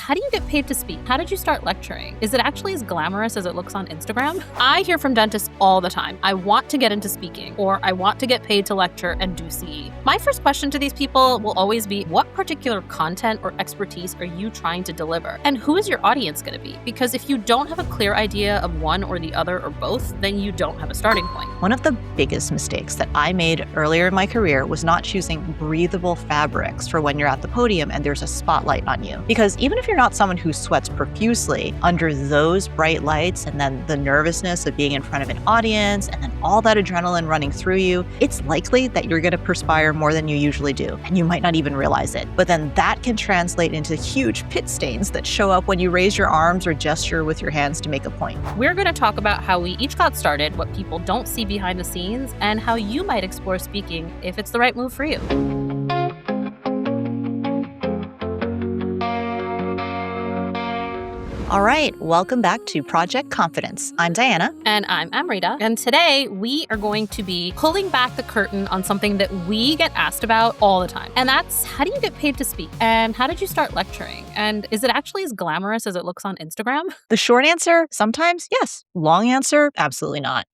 how do you get paid to speak? How did you start lecturing? Is it actually as glamorous as it looks on Instagram? I hear from dentists all the time, I want to get into speaking, or I want to get paid to lecture and do CE. My first question to these people will always be, what particular content or expertise are you trying to deliver? And who is your audience going to be? Because if you don't have a clear idea of one or the other or both, then you don't have a starting point. One of the biggest mistakes that I made earlier in my career was not choosing breathable fabrics for when you're at the podium and there's a spotlight on you. Because even if you're not someone who sweats profusely, under those bright lights and then the nervousness of being in front of an audience and then all that adrenaline running through you, it's likely that you're going to perspire more than you usually do, and you might not even realize it. But then that can translate into huge pit stains that show up when you raise your arms or gesture with your hands to make a point. We're going to talk about how we each got started, what people don't see behind the scenes, and how you might explore speaking if it's the right move for you. All right, welcome back to Project Confidence. I'm Diana. And I'm Amrita. And today we are going to be pulling back the curtain on something that we get asked about all the time. And that's, how do you get paid to speak? And how did you start lecturing? And is it actually as glamorous as it looks on Instagram? The short answer, sometimes yes. Long answer, absolutely not.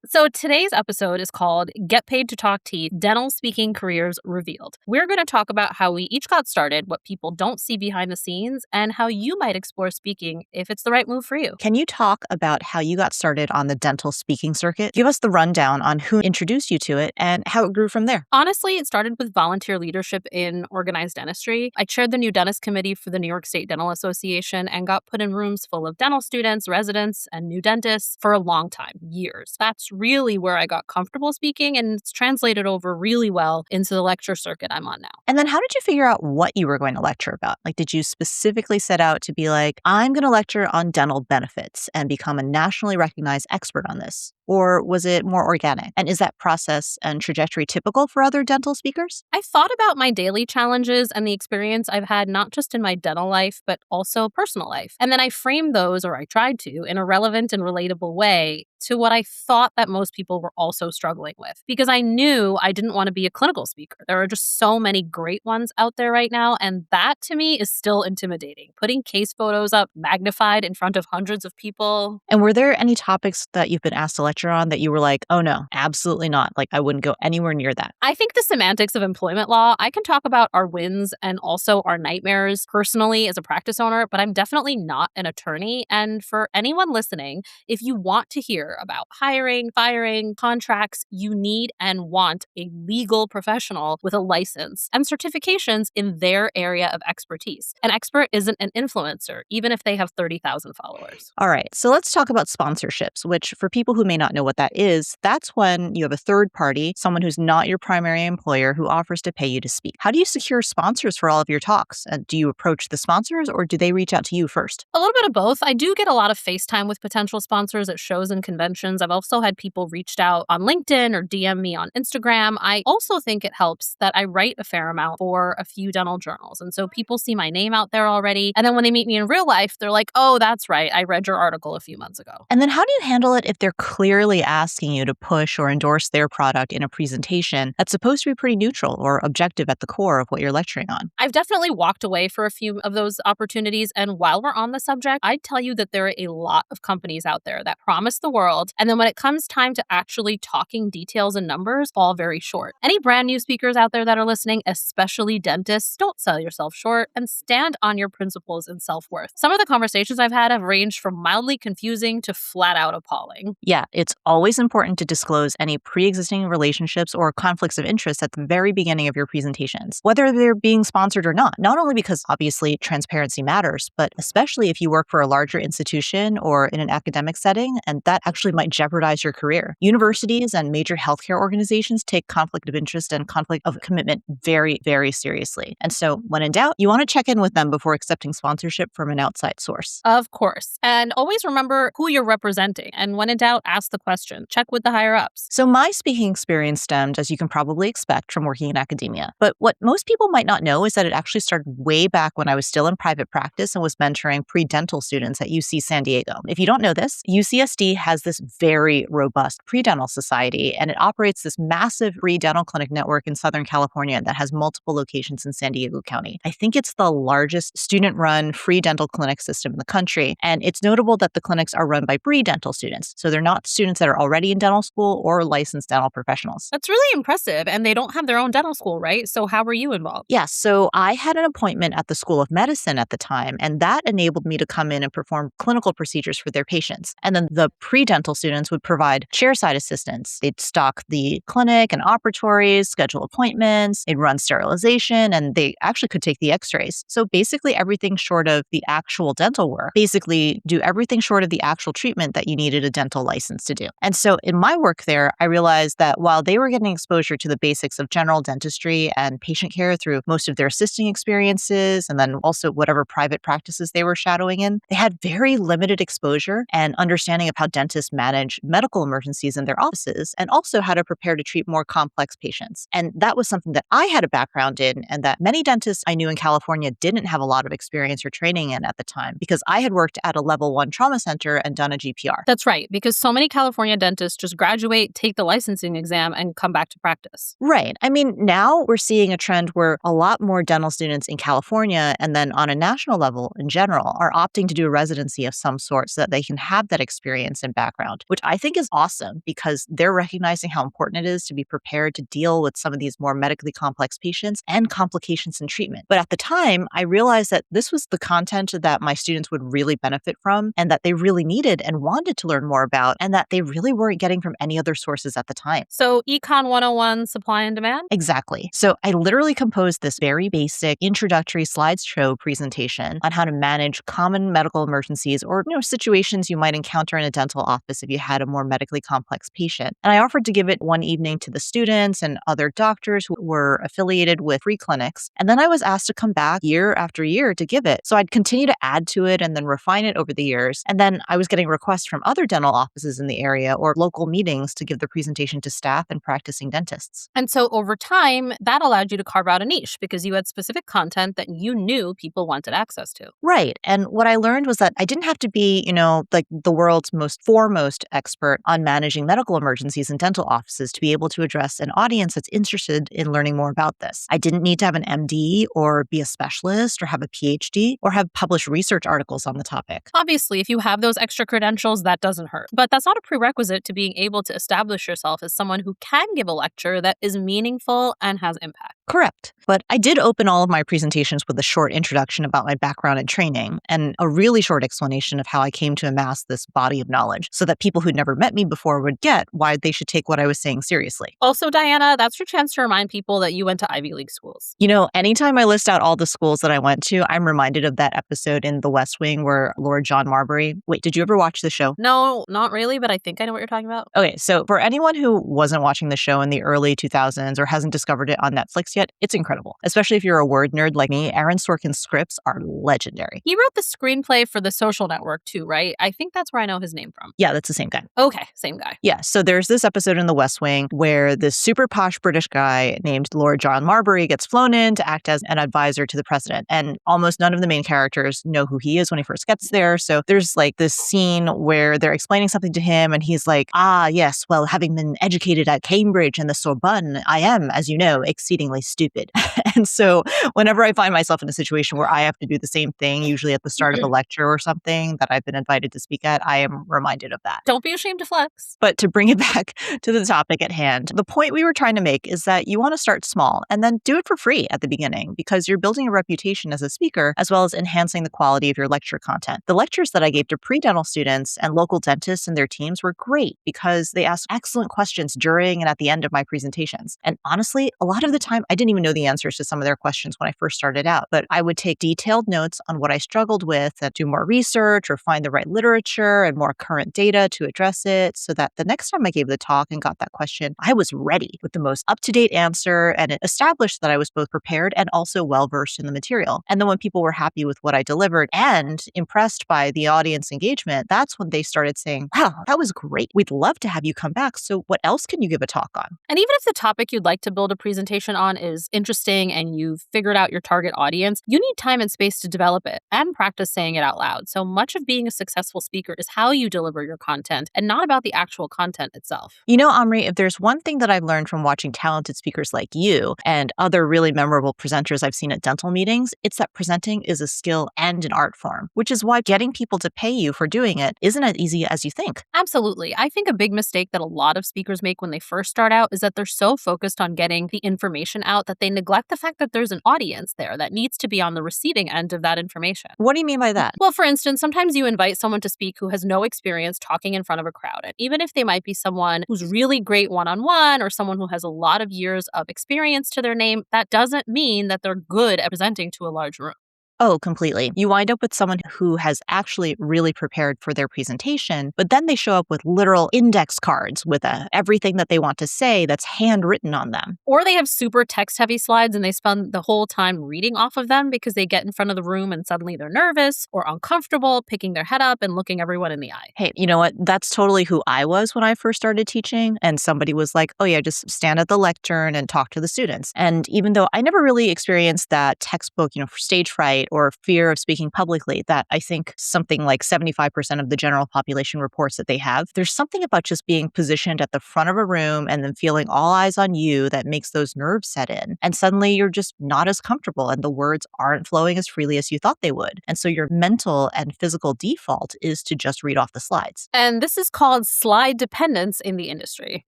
So today's episode is called Get Paid to Talk Teeth, Dental Speaking Careers Revealed. We're going to talk about how we each got started, what people don't see behind the scenes, and how you might explore speaking if it's the right move for you. Can you talk about how you got started on the dental speaking circuit? Give us the rundown on who introduced you to it and how it grew from there. Honestly, it started with volunteer leadership in organized dentistry. I chaired the new dentist committee for the New York State Dental Association and got put in rooms full of dental students, residents, and new dentists for a long time, years. That's really where I got comfortable speaking, and it's translated over really well into the lecture circuit I'm on now. And then how did you figure out what you were going to lecture about? Like, did you specifically set out to be like, I'm going to lecture on dental benefits and become a nationally recognized expert on this? Or was it more organic? And is that process and trajectory typical for other dental speakers? I thought about my daily challenges and the experience I've had not just in my dental life, but also personal life. And then I framed those, or I tried to, in a relevant and relatable way to what I thought that most people were also struggling with. Because I knew I didn't want to be a clinical speaker. There are just so many great ones out there right now, and that to me is still intimidating. Putting case photos up magnified in front of hundreds of people. And were there any topics that you've been asked to lecture on that you were like, oh no, absolutely not. Like, I wouldn't go anywhere near that. I think the semantics of employment law, I can talk about our wins and also our nightmares personally as a practice owner, but I'm definitely not an attorney. And for anyone listening, if you want to hear about hiring, firing, contracts, you need and want a legal professional with a license and certifications in their area of expertise. An expert isn't an influencer, even if they have 30,000 followers. All right, so let's talk about sponsorships, which for people who may not know what that is, that's when you have a third party, someone who's not your primary employer, who offers to pay you to speak. How do you secure sponsors for all of your talks? Do you approach the sponsors or do they reach out to you first? A little bit of both. I do get a lot of FaceTime with potential sponsors at shows and conventions. I've also had people reached out on LinkedIn or DM me on Instagram. I also think it helps that I write a fair amount for a few dental journals. And so people see my name out there already. And then when they meet me in real life, they're like, oh, that's right. I read your article a few months ago. And then how do you handle it if they're clearly asking you to push or endorse their product in a presentation that's supposed to be pretty neutral or objective at the core of what you're lecturing on? I've definitely walked away for a few of those opportunities. And while we're on the subject, I'd tell you that there are a lot of companies out there that promise the world. And then when it comes time to actually talking details and numbers, fall very short. Any brand new speakers out there that are listening, especially dentists, don't sell yourself short and stand on your principles and self-worth. Some of the conversations I've had have ranged from mildly confusing to flat out appalling. Yeah, it's always important to disclose any pre-existing relationships or conflicts of interest at the very beginning of your presentations, whether they're being sponsored or not only because obviously transparency matters, but especially if you work for a larger institution or in an academic setting, and that actually might jeopardize your career. Universities and major healthcare organizations take conflict of interest and conflict of commitment very, very seriously. And so when in doubt, you want to check in with them before accepting sponsorship from an outside source. Of course. And always remember who you're representing. And when in doubt, ask ask the question. Check with the higher ups. So my speaking experience stemmed, as you can probably expect, from working in academia. But what most people might not know is that it actually started way back when I was still in private practice and was mentoring pre-dental students at UC San Diego. If you don't know this, UCSD has this very robust pre-dental society, and it operates this massive pre-dental clinic network in Southern California that has multiple locations in San Diego County. I think it's the largest student-run free dental clinic system in the country, and it's notable that the clinics are run by pre-dental students. So they're not students that are already in dental school or licensed dental professionals. That's really impressive. And they don't have their own dental school, right? So how were you involved? Yes, so I had an appointment at the School of Medicine at the time, and that enabled me to come in and perform clinical procedures for their patients. And then the pre-dental students would provide chairside assistance. They'd stock the clinic and operatories, schedule appointments, they'd run sterilization, and they actually could take the x-rays. So basically everything short of the actual dental work, basically do everything short of the actual treatment that you needed a dental license to do. And so in my work there, I realized that while they were getting exposure to the basics of general dentistry and patient care through most of their assisting experiences, and then also whatever private practices they were shadowing in, they had very limited exposure and understanding of how dentists manage medical emergencies in their offices, and also how to prepare to treat more complex patients. And that was something that I had a background in, and that many dentists I knew in California didn't have a lot of experience or training in at the time, because I had worked at a level 1 trauma center and done a GPR. That's right, because so many California dentists just graduate, take the licensing exam, and come back to practice. Right. I mean, now we're seeing a trend where a lot more dental students in California, and then on a national level in general, are opting to do a residency of some sort so that they can have that experience and background, which I think is awesome, because they're recognizing how important it is to be prepared to deal with some of these more medically complex patients and complications in treatment. But at the time, I realized that this was the content that my students would really benefit from, and that they really needed and wanted to learn more about, and that they really weren't getting from any other sources at the time. So Econ 101, supply and demand? Exactly. So I literally composed this very basic introductory slideshow presentation on how to manage common medical emergencies, or situations you might encounter in a dental office if you had a more medically complex patient. And I offered to give it one evening to the students and other doctors who were affiliated with free clinics. And then I was asked to come back year after year to give it. So I'd continue to add to it and then refine it over the years. And then I was getting requests from other dental offices in the area or local meetings to give the presentation to staff and practicing dentists. And so over time, that allowed you to carve out a niche because you had specific content that you knew people wanted access to. Right. And what I learned was that I didn't have to be, like the world's most foremost expert on managing medical emergencies in dental offices to be able to address an audience that's interested in learning more about this. I didn't need to have an MD or be a specialist or have a PhD or have published research articles on the topic. Obviously, if you have those extra credentials, that doesn't hurt. But that's not a prerequisite to being able to establish yourself as someone who can give a lecture that is meaningful and has impact. Correct. But I did open all of my presentations with a short introduction about my background and training and a really short explanation of how I came to amass this body of knowledge so that people who'd never met me before would get why they should take what I was saying seriously. Also, Diana, that's your chance to remind people that you went to Ivy League schools. Anytime I list out all the schools that I went to, I'm reminded of that episode in The West Wing where Lord John Marbury... Wait, did you ever watch the show? No, not really, but I think I know what you're talking about. Okay, so for anyone who wasn't watching the show in the early 2000s or hasn't discovered it on Netflix yet, it's incredible. Especially if you're a word nerd like me, Aaron Sorkin's scripts are legendary. He wrote the screenplay for The Social Network too, right? I think that's where I know his name from. Yeah, that's the same guy. Okay, same guy. Yeah, so there's this episode in The West Wing where this super posh British guy named Lord John Marbury gets flown in to act as an advisor to the president. And almost none of the main characters know who he is when he first gets there. So there's like this scene where they're explaining something to him and he's like, yes, well, having been educated at Cambridge and the Sorbonne, I am, as you know, exceedingly stupid. And so whenever I find myself in a situation where I have to do the same thing, usually at the start of a lecture or something that I've been invited to speak at, I am reminded of that. Don't be ashamed to flex. But to bring it back to the topic at hand, the point we were trying to make is that you want to start small and then do it for free at the beginning because you're building a reputation as a speaker as well as enhancing the quality of your lecture content. The lectures that I gave to pre-dental students and local dentists and their teams were great because they asked excellent questions during and at the end of my presentations. And honestly, a lot of the time, I didn't even know the answer answers to some of their questions when I first started out. But I would take detailed notes on what I struggled with and do more research or find the right literature and more current data to address it so that the next time I gave the talk and got that question, I was ready with the most up-to-date answer, and it established that I was both prepared and also well-versed in the material. And then when people were happy with what I delivered and impressed by the audience engagement, that's when they started saying, wow, that was great. We'd love to have you come back. So what else can you give a talk on? And even if the topic you'd like to build a presentation on is interesting and you've figured out your target audience, you need time and space to develop it and practice saying it out loud. So much of being a successful speaker is how you deliver your content and not about the actual content itself. You know, Omri, if there's one thing that I've learned from watching talented speakers like you and other really memorable presenters I've seen at dental meetings, it's that presenting is a skill and an art form, which is why getting people to pay you for doing it isn't as easy as you think. Absolutely. I think a big mistake that a lot of speakers make when they first start out is that they're so focused on getting the information out that they neglect the fact that there's an audience there that needs to be on the receiving end of that information. What do you mean by that? Well, for instance, sometimes you invite someone to speak who has no experience talking in front of a crowd. And even if they might be someone who's really great one-on-one or someone who has a lot of years of experience to their name, that doesn't mean that they're good at presenting to a large room. Oh, completely. You wind up with someone who has actually really prepared for their presentation, but then they show up with literal index cards with everything that they want to say that's handwritten on them. Or they have super text-heavy slides and they spend the whole time reading off of them because they get in front of the room and suddenly they're nervous or uncomfortable, picking their head up and looking everyone in the eye. Hey, you know what? That's totally who I was when I first started teaching. And somebody was like, oh yeah, just stand at the lectern and talk to the students. And even though I never really experienced that textbook, for stage fright or fear of speaking publicly that I think something like 75% of the general population reports that they have, there's something about just being positioned at the front of a room and then feeling all eyes on you that makes those nerves set in. And suddenly you're just not as comfortable and the words aren't flowing as freely as you thought they would. And so your mental and physical default is to just read off the slides. And this is called slide dependence in the industry.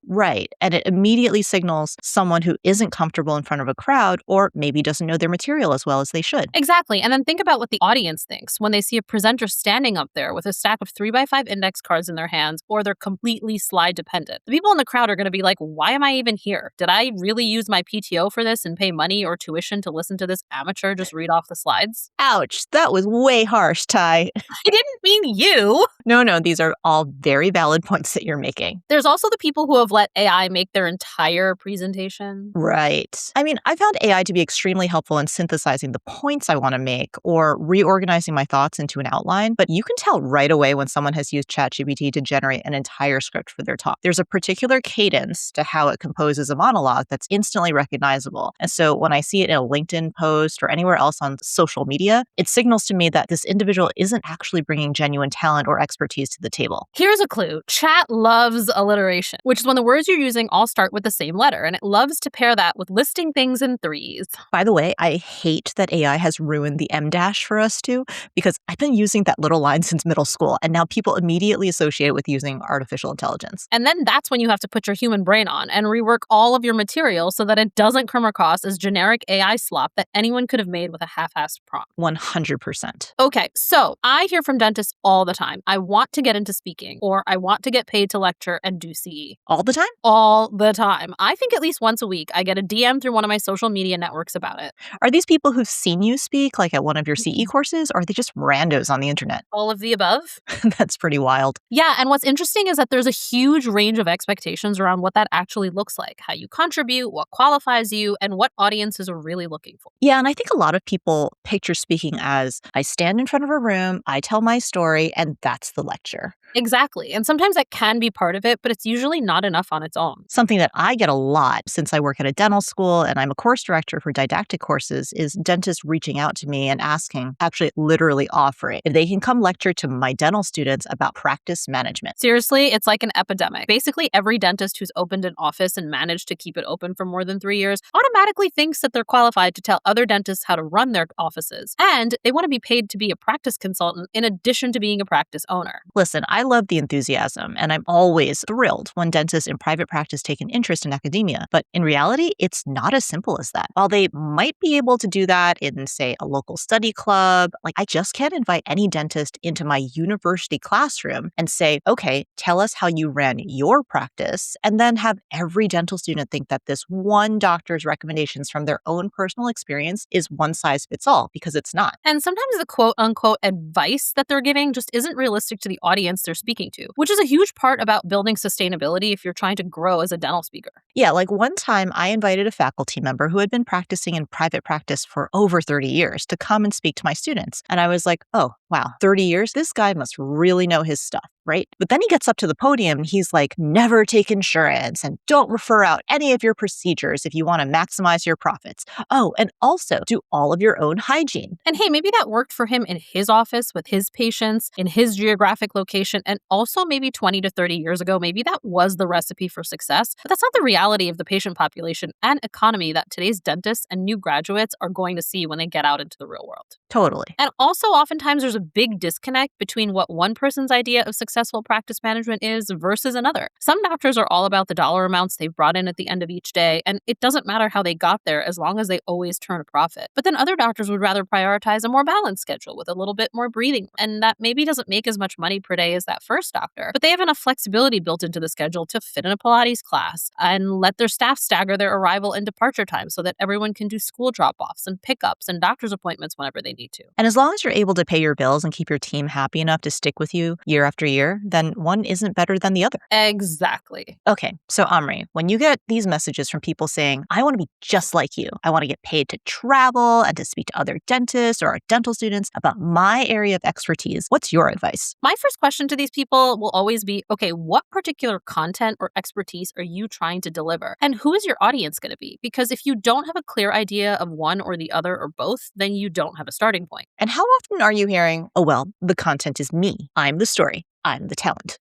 Right. And it immediately signals someone who isn't comfortable in front of a crowd or maybe doesn't know their material as well as they should. Exactly. And then think about what the audience thinks when they see a presenter standing up there with a stack of 3x5 index cards in their hands, or they're completely slide dependent. The people in the crowd are going to be like, why am I even here? Did I really use my PTO for this and pay money or tuition to listen to this amateur just read off the slides? Ouch, that was way harsh, Ty. I didn't mean you. No, these are all very valid points that you're making. There's also the people who have let AI make their entire presentation. Right. I mean, I found AI to be extremely helpful in synthesizing the points I want to make or reorganizing my thoughts into an outline, but you can tell right away when someone has used ChatGPT to generate an entire script for their talk. There's a particular cadence to how it composes a monologue that's instantly recognizable. And so when I see it in a LinkedIn post or anywhere else on social media, it signals to me that this individual isn't actually bringing genuine talent or expertise to the table. Here's a clue. Chat loves alliteration, which is when the words you're using all start with the same letter, and it loves to pair that with listing things in threes. By the way, I hate that AI has ruined the M dash for us too, because I've been using that little line since middle school, and now people immediately associate it with using artificial intelligence. And then that's when you have to put your human brain on and rework all of your material so that it doesn't come across as generic AI slop that anyone could have made with a half-assed prompt. 100%. Okay, so I hear from dentists all the time, I want to get into speaking, or I want to get paid to lecture and do CE. All the time? All the time. I think at least once a week I get a DM through one of my social media networks about it. Are these people who've seen you speak, like at one of your CE courses, or are they just randos on the internet? All of the above. That's pretty wild. Yeah, and what's interesting is that there's a huge range of expectations around what that actually looks like, how you contribute, what qualifies you, and what audiences are really looking for. Yeah, and I think a lot of people picture speaking as I stand in front of a room, I tell my story, and that's the lecture. Exactly. And sometimes that can be part of it, but it's usually not enough on its own. Something that I get a lot since I work at a dental school and I'm a course director for didactic courses is dentists reaching out to me and asking, actually literally offering, if they can come lecture to my dental students about practice management. Seriously, it's like an epidemic. Basically, every dentist who's opened an office and managed to keep it open for more than 3 years automatically thinks that they're qualified to tell other dentists how to run their offices. And they want to be paid to be a practice consultant in addition to being a practice owner. owner. Listen, I love the enthusiasm, and I'm always thrilled when dentists in private practice take an interest in academia. But in reality, it's not as simple as that. While they might be able to do that in, say, a local study club, like I just can't invite any dentist into my university classroom and say, okay, tell us how you ran your practice, and then have every dental student think that this one doctor's recommendations from their own personal experience is one size fits all, because it's not. And sometimes the quote unquote advice that they're giving just isn't realistic to the audience they're speaking to, which is a huge part about building sustainability if you're trying to grow as a dental speaker. Yeah, like one time I invited a faculty member who had been practicing in private practice for over 30 years to come and speak to my students. And I was like, oh, wow, 30 years? This guy must really know his stuff, right? But then he gets up to the podium and he's like, never take insurance and don't refer out any of your procedures if you want to maximize your profits. Oh, and also do all of your own hygiene. And hey, maybe that worked for him in his office with his patients, in his geographic location, and also maybe 20 to 30 years ago, maybe that was the recipe for success. But that's not the reality of the patient population and economy that today's dentists and new graduates are going to see when they get out into the real world. Totally. And also, oftentimes, there's a big disconnect between what one person's idea of successful practice management is versus another. Some doctors are all about the dollar amounts they've brought in at the end of each day, and it doesn't matter how they got there as long as they always turn a profit. But then other doctors would rather prioritize a more balanced schedule with a little bit more breathing, and that maybe doesn't make as much money per day as that first doctor. But they have enough flexibility built into the schedule to fit in a Pilates class and let their staff stagger their arrival and departure time so that everyone can do school drop-offs and pickups and doctor's appointments whenever they need to. And as long as you're able to pay your bills and keep your team happy enough to stick with you year after year, then one isn't better than the other. Exactly. Okay, so Amri, when you get these messages from people saying, I want to be just like you, I want to get paid to travel and to speak to other dentists or our dental students about my area of expertise, what's your advice? My first question to these people will always be, okay, what particular content or expertise are you trying to deliver? And who is your audience going to be? Because if you don't have a clear idea of one or the other or both, then you don't have a starting point. And how often are you hearing, oh, well, the content is me. I'm the story. I'm the talent.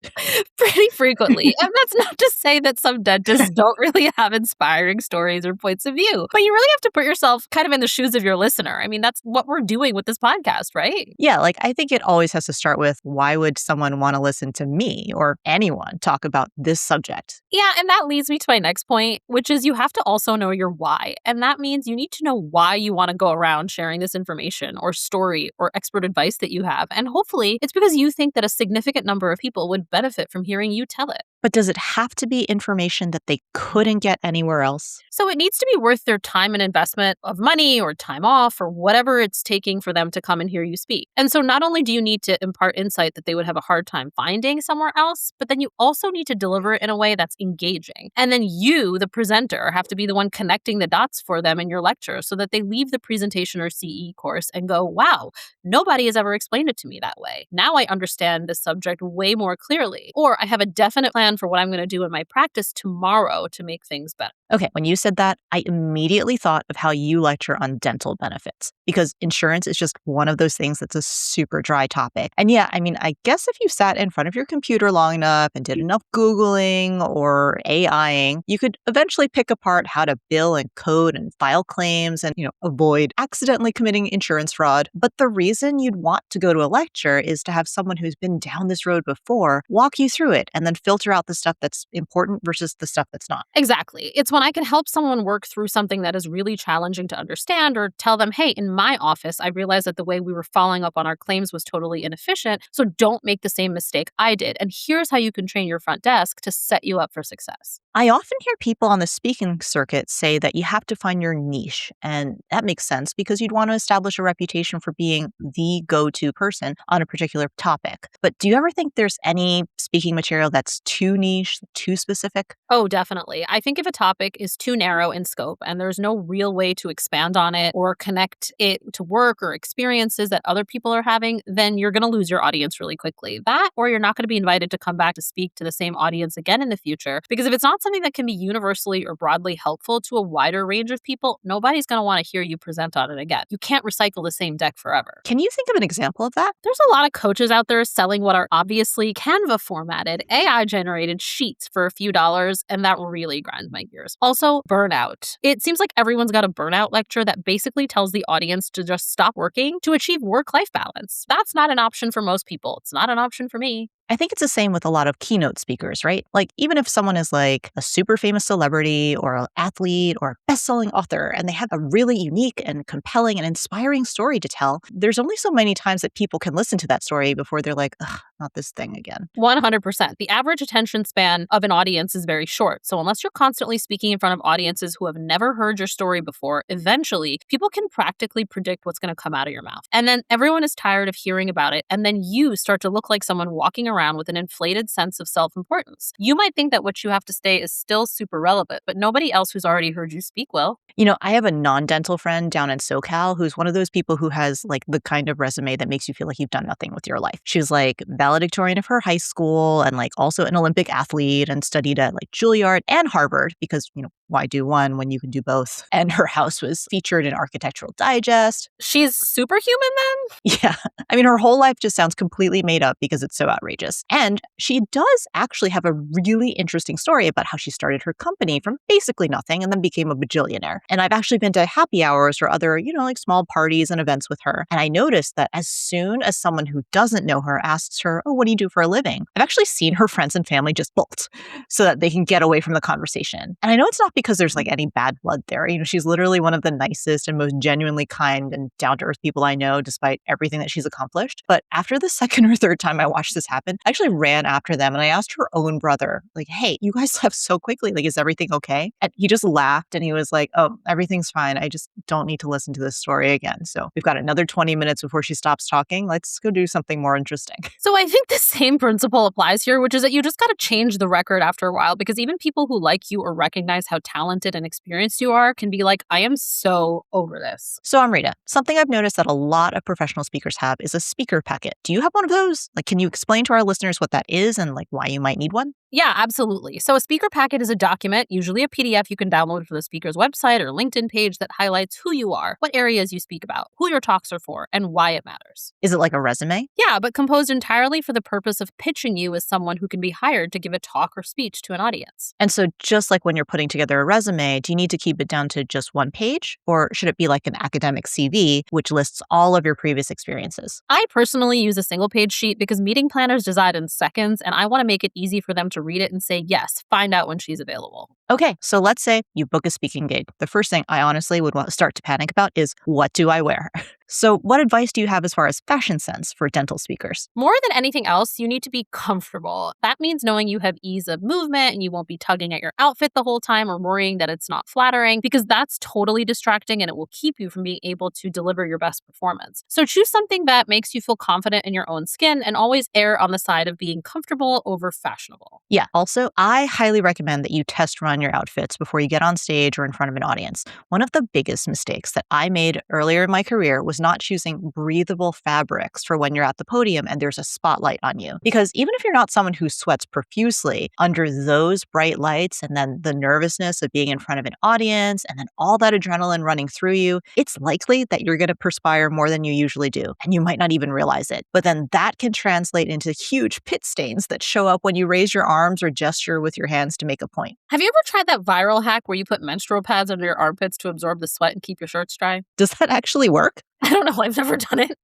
Pretty frequently. And that's not to say that some dentists don't really have inspiring stories or points of view, but you really have to put yourself kind of in the shoes of your listener. I mean, that's what we're doing with this podcast, right? Yeah, like I think it always has to start with, why would someone want to listen to me or anyone talk about this subject? Yeah, and that leads me to my next point, which is you have to also know your why. And that means you need to know why you want to go around sharing this information or story or expert advice that you have. And hopefully it's because you think that a significant number of people would benefit from hearing you tell it. But does it have to be information that they couldn't get anywhere else? So it needs to be worth their time and investment of money or time off or whatever it's taking for them to come and hear you speak. And so not only do you need to impart insight that they would have a hard time finding somewhere else, but then you also need to deliver it in a way that's engaging. And then you, the presenter, have to be the one connecting the dots for them in your lecture so that they leave the presentation or CE course and go, wow, nobody has ever explained it to me that way. Now I understand this subject way more clearly. Or I have a definite plan for what I'm going to do in my practice tomorrow to make things better. Okay, when you said that, I immediately thought of how you lecture on dental benefits, because insurance is just one of those things that's a super dry topic. And yeah, I mean, I guess if you sat in front of your computer long enough and did enough Googling or AIing, you could eventually pick apart how to bill and code and file claims and, avoid accidentally committing insurance fraud. But the reason you'd want to go to a lecture is to have someone who's been down this road before walk you through it and then filter out the stuff that's important versus the stuff that's not. Exactly. It's when I can help someone work through something that is really challenging to understand or tell them, hey, in my office, I realized that the way we were following up on our claims was totally inefficient. So don't make the same mistake I did. And here's how you can train your front desk to set you up for success. I often hear people on the speaking circuit say that you have to find your niche. And that makes sense because you'd want to establish a reputation for being the go-to person on a particular topic. But do you ever think there's any speaking material that's too niche, too specific? Oh, definitely. I think if a topic is too narrow in scope and there's no real way to expand on it or connect it to work or experiences that other people are having, then you're going to lose your audience really quickly. That, or you're not going to be invited to come back to speak to the same audience again in the future. Because if it's not not something that can be universally or broadly helpful to a wider range of people, nobody's going to want to hear you present on it again. You can't recycle the same deck forever. Can you think of an example of that? There's a lot of coaches out there selling what are obviously Canva formatted, AI generated sheets for a few dollars, and that really grinds my gears. Also, burnout. It seems like everyone's got a burnout lecture that basically tells the audience to just stop working to achieve work-life balance. That's not an option for most people. It's not an option for me. I think it's the same with a lot of keynote speakers, right? Like, even if someone is like a super famous celebrity or an athlete or a best-selling author, and they have a really unique and compelling and inspiring story to tell, there's only so many times that people can listen to that story before they're like, ugh, not this thing again. 100%. The average attention span of an audience is very short. So unless you're constantly speaking in front of audiences who have never heard your story before, eventually people can practically predict what's going to come out of your mouth. And then everyone is tired of hearing about it. And then you start to look like someone walking around with an inflated sense of self-importance. You might think that what you have to say is still super relevant, but nobody else who's already heard you speak will. You know, I have a non-dental friend down in SoCal who's one of those people who has like the kind of resume that makes you feel like you've done nothing with your life. She was like valedictorian of her high school and like also an Olympic athlete and studied at like Juilliard and Harvard because, you know, why do one when you can do both? And her house was featured in Architectural Digest. She's superhuman then? Yeah. I mean, her whole life just sounds completely made up because it's so outrageous. And she does actually have a really interesting story about how she started her company from basically nothing and then became a bajillionaire. And I've actually been to happy hours or other, you know, like small parties and events with her. And I noticed that as soon as someone who doesn't know her asks her, oh, what do you do for a living? I've actually seen her friends and family just bolt so that they can get away from the conversation. And I know it's not because there's like any bad blood there. You know, she's literally one of the nicest and most genuinely kind and down-to-earth people I know, despite everything that she's accomplished. But after the second or third time I watched this happen, I actually ran after them and I asked her own brother, like, hey, you guys left so quickly. Like, is everything okay? And he just laughed and he was like, oh, everything's fine. I just don't need to listen to this story again. So we've got another 20 minutes before she stops talking. Let's go do something more interesting. So I think the same principle applies here, which is that you just got to change the record after a while, because even people who like you or recognize how talented and experienced you are can be like, I am so over this. So Amrita, something I've noticed that a lot of professional speakers have is a speaker packet. Do you have one of those? Like, can you explain to our listeners what that is and like why you might need one? Yeah, absolutely. So a speaker packet is a document, usually a PDF you can download from the speaker's website or LinkedIn page that highlights who you are, what areas you speak about, who your talks are for, and why it matters. Is it like a resume? Yeah, but composed entirely for the purpose of pitching you as someone who can be hired to give a talk or speech to an audience. And so just like when you're putting together a resume, do you need to keep it down to just one page? Or should it be like an academic CV, which lists all of your previous experiences? I personally use a single page sheet because meeting planners decide in seconds, and I want to make it easy for them to read it and say, yes, find out when she's available. Okay, so let's say you book a speaking gig. The first thing I honestly would start to panic about is, what do I wear? So what advice do you have as far as fashion sense for dental speakers? More than anything else, you need to be comfortable. That means knowing you have ease of movement and you won't be tugging at your outfit the whole time or worrying that it's not flattering, because that's totally distracting and it will keep you from being able to deliver your best performance. So choose something that makes you feel confident in your own skin and always err on the side of being comfortable over fashionable. Yeah, also, I highly recommend that you test run your outfits before you get on stage or in front of an audience. One of the biggest mistakes that I made earlier in my career was not choosing breathable fabrics for when you're at the podium and there's a spotlight on you. Because even if you're not someone who sweats profusely, under those bright lights and then the nervousness of being in front of an audience and then all that adrenaline running through you, it's likely that you're going to perspire more than you usually do. And you might not even realize it. But then that can translate into huge pit stains that show up when you raise your arms or gesture with your hands to make a point. Have you ever tried that viral hack where you put menstrual pads under your armpits to absorb the sweat and keep your shirts dry? Does that actually work? I don't know. I've never done it.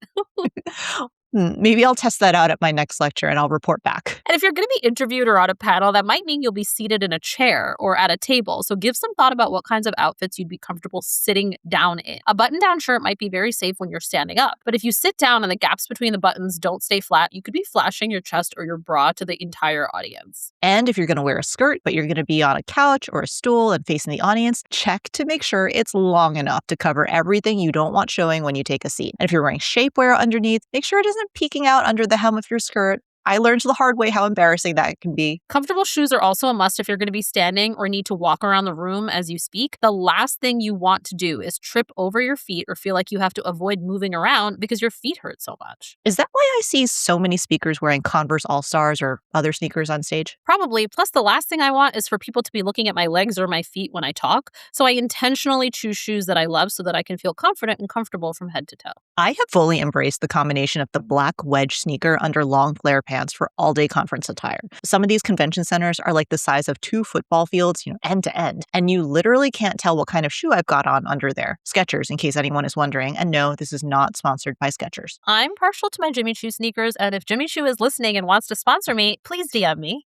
Maybe I'll test that out at my next lecture and I'll report back. And if you're going to be interviewed or on a panel, that might mean you'll be seated in a chair or at a table. So give some thought about what kinds of outfits you'd be comfortable sitting down in. A button-down shirt might be very safe when you're standing up. But if you sit down and the gaps between the buttons don't stay flat, you could be flashing your chest or your bra to the entire audience. And if you're going to wear a skirt, but you're going to be on a couch or a stool and facing the audience, check to make sure it's long enough to cover everything you don't want showing when you take a seat. And if you're wearing shapewear underneath, make sure it isn't peeking out under the hem of your skirt. I learned the hard way how embarrassing that can be. Comfortable shoes are also a must if you're going to be standing or need to walk around the room as you speak. The last thing you want to do is trip over your feet or feel like you have to avoid moving around because your feet hurt so much. Is that why I see so many speakers wearing Converse All-Stars or other sneakers on stage? Probably. Plus, the last thing I want is for people to be looking at my legs or my feet when I talk. So I intentionally choose shoes that I love so that I can feel confident and comfortable from head to toe. I have fully embraced the combination of the black wedge sneaker under long flare pants for all-day conference attire. Some of these convention centers are like the size of 2 football fields, end to end, and you literally can't tell what kind of shoe I've got on under there. Skechers, in case anyone is wondering, and no, this is not sponsored by Skechers. I'm partial to my Jimmy Choo sneakers, and if Jimmy Choo is listening and wants to sponsor me, please DM me.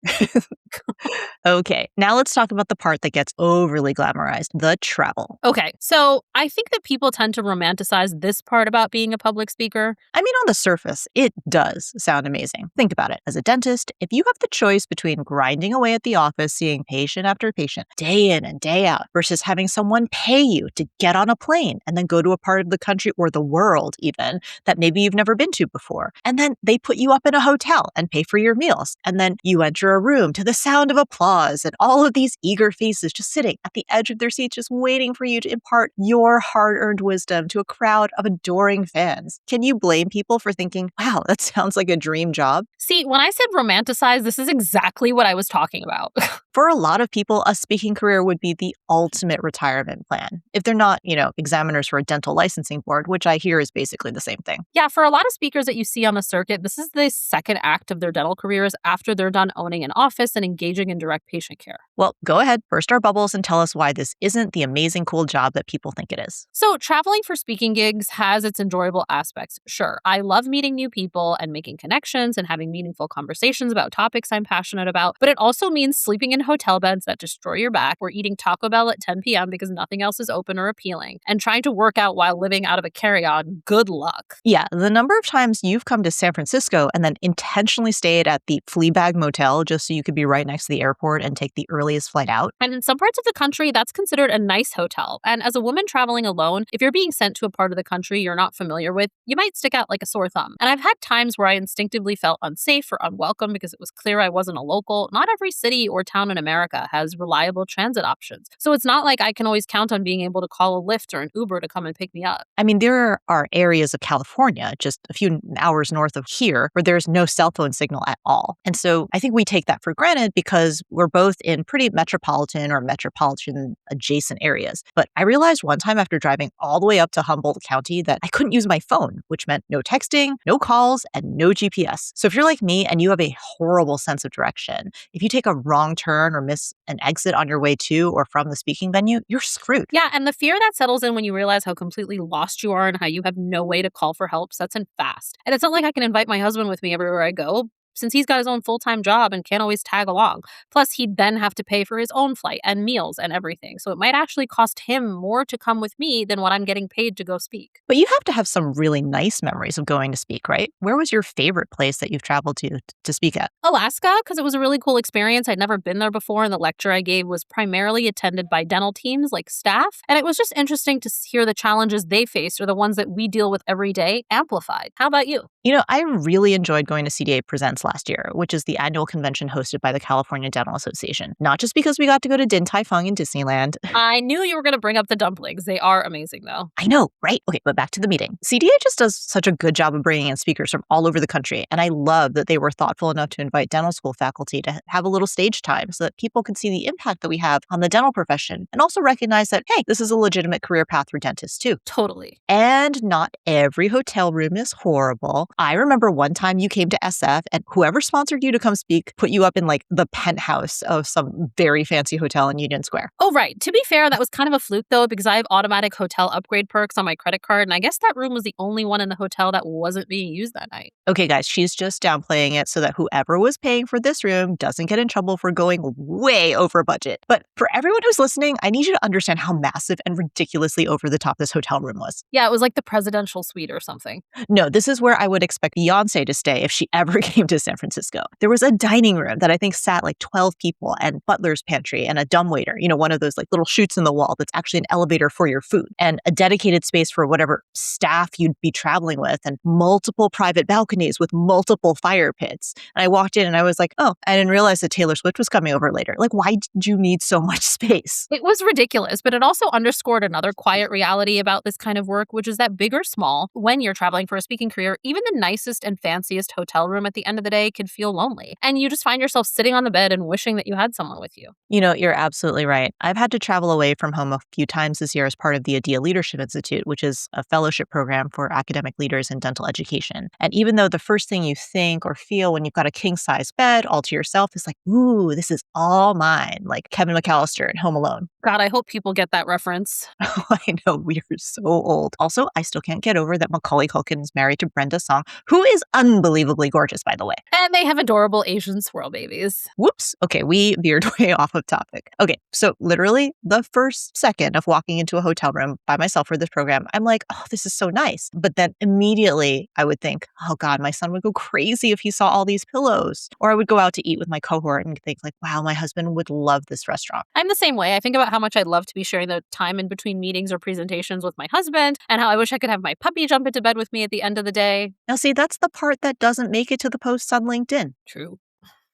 Okay, now let's talk about the part that gets overly glamorized, the travel. Okay, so I think that people tend to romanticize this part about being a public speaker. I mean, on the surface, it does sound amazing. Think about it. As a dentist, if you have the choice between grinding away at the office, seeing patient after patient, day in and day out, versus having someone pay you to get on a plane and then go to a part of the country or the world even that maybe you've never been to before, and then they put you up in a hotel and pay for your meals, and then you enter a room to the sound of applause and all of these eager faces just sitting at the edge of their seats just waiting for you to impart your hard-earned wisdom to a crowd of adoring fans. Can you blame people for thinking, wow, that sounds like a dream job? See, when I said romanticize, this is exactly what I was talking about. For a lot of people, a speaking career would be the ultimate retirement plan. If they're not, examiners for a dental licensing board, which I hear is basically the same thing. Yeah, for a lot of speakers that you see on the circuit, this is the second act of their dental careers after they're done owning an office and engaging in direct patient care. Well, go ahead, burst our bubbles and tell us why this isn't the amazing cool job that people think it is. So, traveling for speaking gigs has its enjoyable aspects. Sure, I love meeting new people and making connections and having meaningful conversations about topics I'm passionate about, but it also means sleeping in hotel beds that destroy your back or eating Taco Bell at 10 p.m. because nothing else is open or appealing, and trying to work out while living out of a carry-on. Good luck. Yeah, the number of times you've come to San Francisco and then intentionally stayed at the Fleabag Motel just so you could be right next to the airport and take the earliest flight out. And in some parts of the country, that's considered a nice hotel. And as a woman traveling alone, if you're being sent to a part of the country you're not familiar with, you might stick out like a sore thumb. And I've had times where I instinctively felt unsafe or unwelcome because it was clear I wasn't a local. Not every city or town in America has reliable transit options. So it's not like I can always count on being able to call a Lyft or an Uber to come and pick me up. I mean, there are areas of California, just a few hours north of here, where there's no cell phone signal at all. And so I think we take that for granted because we're both in pretty metropolitan or metropolitan adjacent areas. But I realized one time after driving all the way up to Humboldt County that I couldn't use my phone, which meant no texting, no calls, and no GPS. So if you're like me and you have a horrible sense of direction, if you take a wrong turn or miss an exit on your way to or from the speaking venue, you're screwed. Yeah, and the fear that settles in when you realize how completely lost you are and how you have no way to call for help sets in fast. And it's not like I can invite my husband with me everywhere I go, since he's got his own full-time job and can't always tag along. Plus, he'd then have to pay for his own flight and meals and everything. So it might actually cost him more to come with me than what I'm getting paid to go speak. But you have to have some really nice memories of going to speak, right? Where was your favorite place that you've traveled to speak at? Alaska, because it was a really cool experience. I'd never been there before, and the lecture I gave was primarily attended by dental teams like staff. And it was just interesting to hear the challenges they faced or the ones that we deal with every day amplified. How about you? I really enjoyed going to CDA Presents last year, which is the annual convention hosted by the California Dental Association. Not just because we got to go to Din Tai Fung in Disneyland. I knew you were going to bring up the dumplings. They are amazing, though. I know, right? Okay, but back to the meeting. CDA just does such a good job of bringing in speakers from all over the country, and I love that they were thoughtful enough to invite dental school faculty to have a little stage time so that people can see the impact that we have on the dental profession and also recognize that, hey, this is a legitimate career path for dentists, too. Totally. And not every hotel room is horrible. I remember one time you came to SF and whoever sponsored you to come speak put you up in like the penthouse of some very fancy hotel in Union Square. Oh, right. To be fair, that was kind of a fluke, though, because I have automatic hotel upgrade perks on my credit card. And I guess that room was the only one in the hotel that wasn't being used that night. Okay, guys, she's just downplaying it so that whoever was paying for this room doesn't get in trouble for going way over budget. But for everyone who's listening, I need you to understand how massive and ridiculously over the top this hotel room was. Yeah, it was like the presidential suite or something. No, this is where I would would expect Beyonce to stay if she ever came to San Francisco. There was a dining room that I think sat like 12 people, and butler's pantry and a dumbwaiter, one of those like little chutes in the wall that's actually an elevator for your food, and a dedicated space for whatever staff you'd be traveling with, and multiple private balconies with multiple fire pits. And I walked in and I was like, oh, I didn't realize that Taylor Swift was coming over later. Like, why did you need so much space? It was ridiculous, but it also underscored another quiet reality about this kind of work, which is that big or small, when you're traveling for a speaking career, even the nicest and fanciest hotel room at the end of the day could feel lonely. And you just find yourself sitting on the bed and wishing that you had someone with you. You're absolutely right. I've had to travel away from home a few times this year as part of the Adia Leadership Institute, which is a fellowship program for academic leaders in dental education. And even though the first thing you think or feel when you've got a king-size bed all to yourself is like, ooh, this is all mine, like Kevin McAllister in Home Alone. God, I hope people get that reference. Oh, I know, we are so old. Also, I still can't get over that Macaulay Culkin is married to Brenda Song, who is unbelievably gorgeous, by the way. And they have adorable Asian swirl babies. Whoops. Okay, we veered way off of topic. Okay, so literally the first second of walking into a hotel room by myself for this program, I'm like, oh, this is so nice. But then immediately I would think, oh God, my son would go crazy if he saw all these pillows. Or I would go out to eat with my cohort and think like, wow, my husband would love this restaurant. I'm the same way. I think about how much I'd love to be sharing the time in between meetings or presentations with my husband, and how I wish I could have my puppy jump into bed with me at the end of the day. Now, see, that's the part that doesn't make it to the posts on LinkedIn. True.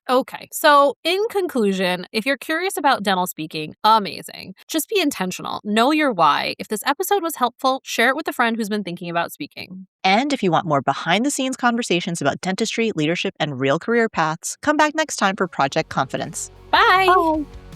Okay, so in conclusion, if you're curious about dental speaking, amazing. Just be intentional. Know your why. If this episode was helpful, share it with a friend who's been thinking about speaking. And if you want more behind-the-scenes conversations about dentistry, leadership, and real career paths, come back next time for Project Confidence. Bye! Bye.